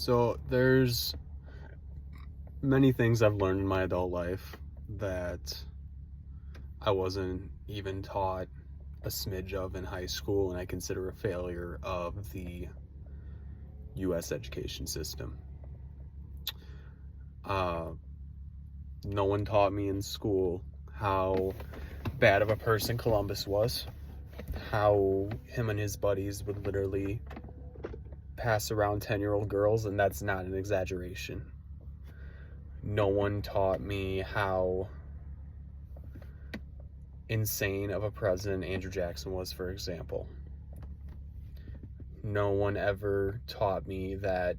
So there's many things I've learned in my adult life that I wasn't even taught a smidge of in high school, and I consider a failure of the U.S. education system. Uh, no one taught me in school how bad of a person Columbus was, how him and his buddies would literally pass around 10-year-old girls, and that's not an exaggeration. No one taught me how insane of a president Andrew Jackson was, for example. No one ever taught me that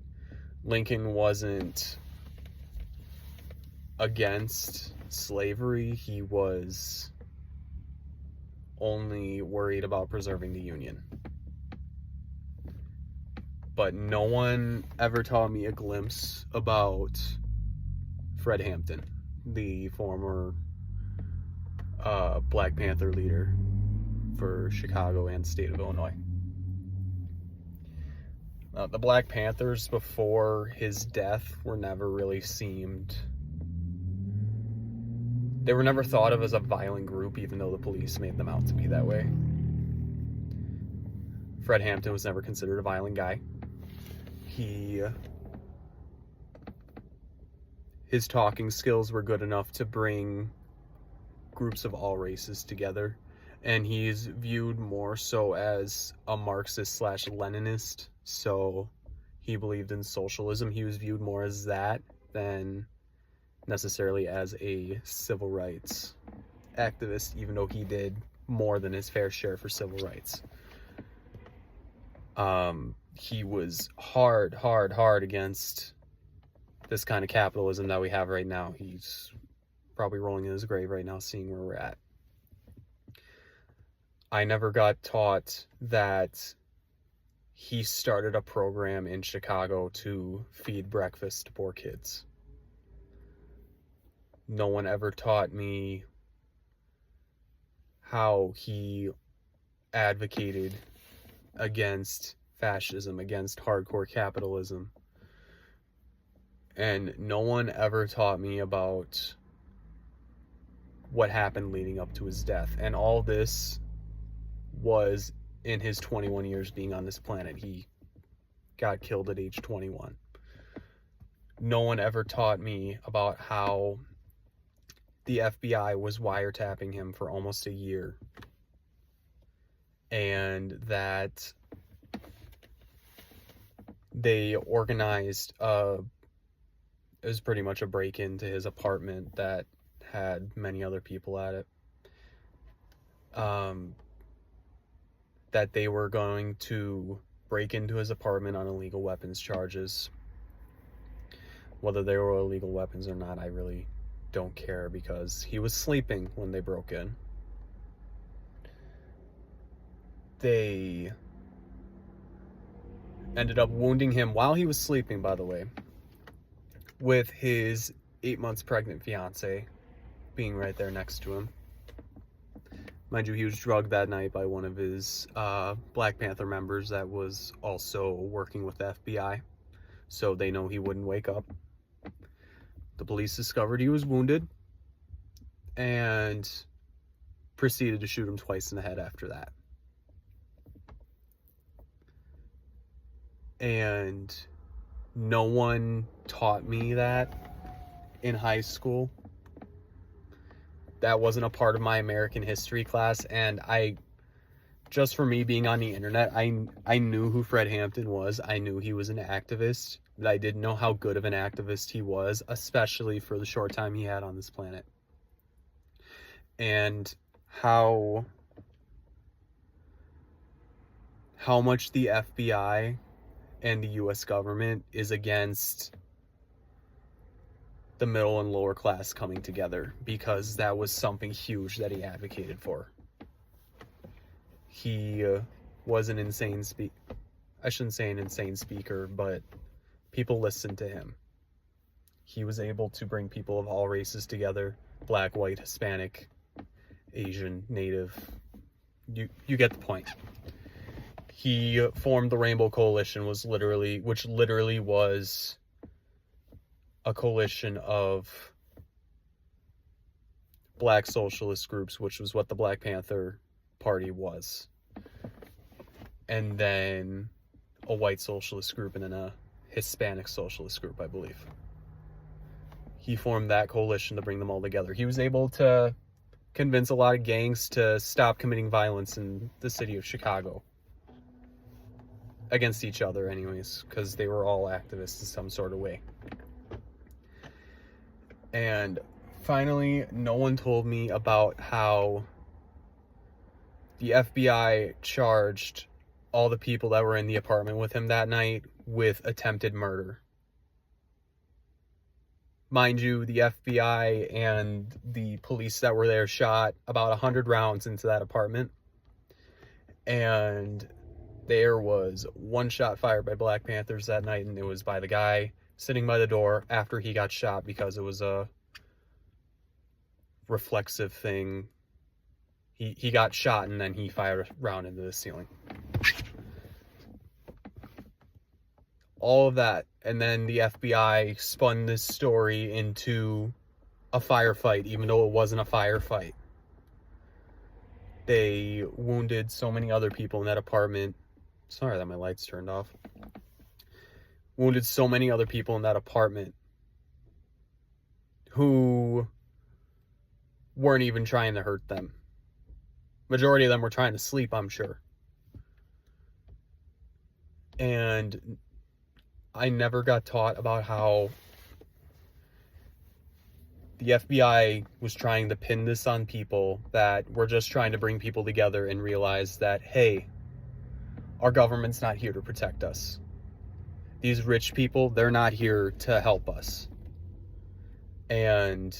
Lincoln wasn't against slavery. He was only worried about preserving the Union. But no one ever taught me a glimpse about Fred Hampton, the former Black Panther leader for Chicago and state of Illinois. The Black Panthers before his death were never thought of as a violent group, even though the police made them out to be that way. Fred Hampton was never considered a violent guy. His talking skills were good enough to bring groups of all races together, and he's viewed more so as a Marxist/Leninist. So he believed in socialism. He was viewed more as that than necessarily as a civil rights activist, even though he did more than his fair share for civil rights. He was hard against this kind of capitalism that we have right now. He's probably rolling in his grave right now, seeing where we're at. I never got taught that he started a program in Chicago to feed breakfast to poor kids. No one ever taught me how he advocated against fascism, against hardcore capitalism. And no one ever taught me about what happened leading up to his death. And all this was in his 21 years being on this planet. He got killed at age 21. No one ever taught me about how the FBI was wiretapping him for almost a year, and that they organized it was pretty much a break-in to his apartment that had many other people at it. That they were going to break into his apartment on illegal weapons charges. Whether they were illegal weapons or not, I really don't care, because he was sleeping when they broke in. They ended up wounding him while he was sleeping, by the way, with his 8 months pregnant fiance being right there next to him. Mind you, he was drugged that night by one of his Black Panther members that was also working with the FBI, so they know he wouldn't wake up. The police discovered he was wounded and proceeded to shoot him twice in the head after that. And no one taught me that in high school. That wasn't a part of my American history class, and just for me being on the internet, I knew who Fred Hampton was. I knew he was an activist, but I didn't know how good of an activist he was, especially for the short time he had on this planet. And how much the FBI and the US government is against the middle and lower class coming together, because that was something huge that he advocated for. He was an insane I shouldn't say an insane speaker, but people listened to him. He was able to bring people of all races together: black, white, Hispanic, Asian, Native. You get the point. he formed the Rainbow Coalition, which literally was a coalition of black socialist groups, which was what the Black Panther Party was. And then a white socialist group and then a Hispanic socialist group, I believe. He formed that coalition to bring them all together. He was able to convince a lot of gangs to stop committing violence in the city of Chicago. Against each other anyways, because they were all activists in some sort of way. And finally, no one told me about how the FBI charged all the people that were in the apartment with him that night with attempted murder. Mind you, the FBI and the police that were there shot about 100 rounds into that apartment. And there was one shot fired by Black Panthers that night, and it was by the guy sitting by the door after he got shot because it was a reflexive thing. He got shot and then he fired a round into the ceiling. All of that, and then the FBI spun this story into a firefight, even though it wasn't a firefight. They wounded so many other people in that apartment. Sorry that my lights turned off. Wounded so many other people in that apartment who weren't even trying to hurt them. Majority of them were trying to sleep, I'm sure. And I never got taught about how the FBI was trying to pin this on people that were just trying to bring people together and realize that, hey, our government's not here to protect us. These rich people, they're not here to help us. And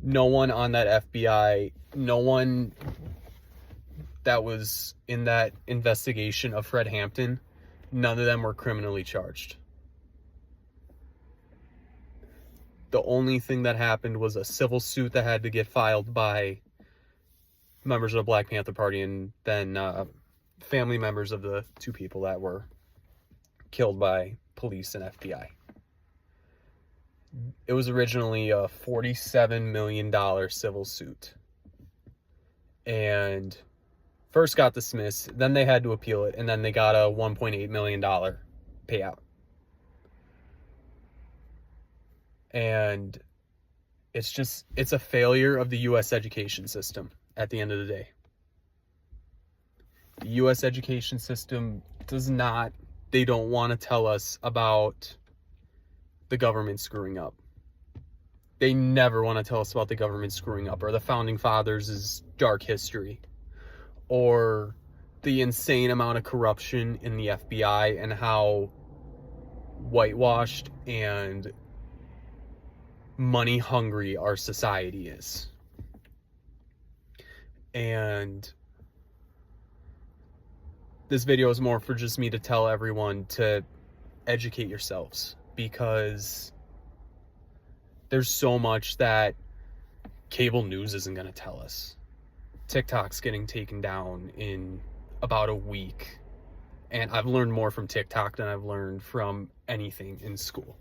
no one on that FBI, no one that was in that investigation of Fred Hampton, none of them were criminally charged. The only thing that happened was a civil suit that had to get filed by members of the Black Panther Party and then family members of the two people that were killed by police and FBI. It was originally a $47 million civil suit. And first got dismissed, then they had to appeal it, and then they got a $1.8 million payout. And it's a failure of the U.S. education system at the end of the day. The U.S. education system they don't want to tell us about the government screwing up. They never want to tell us about the government screwing up or the Founding Fathers' dark history or the insane amount of corruption in the FBI and how whitewashed and money hungry our society is. And this video is more for just me to tell everyone to educate yourselves, because there's so much that cable news isn't going to tell us. TikTok's getting taken down in about a week, and I've learned more from TikTok than I've learned from anything in school.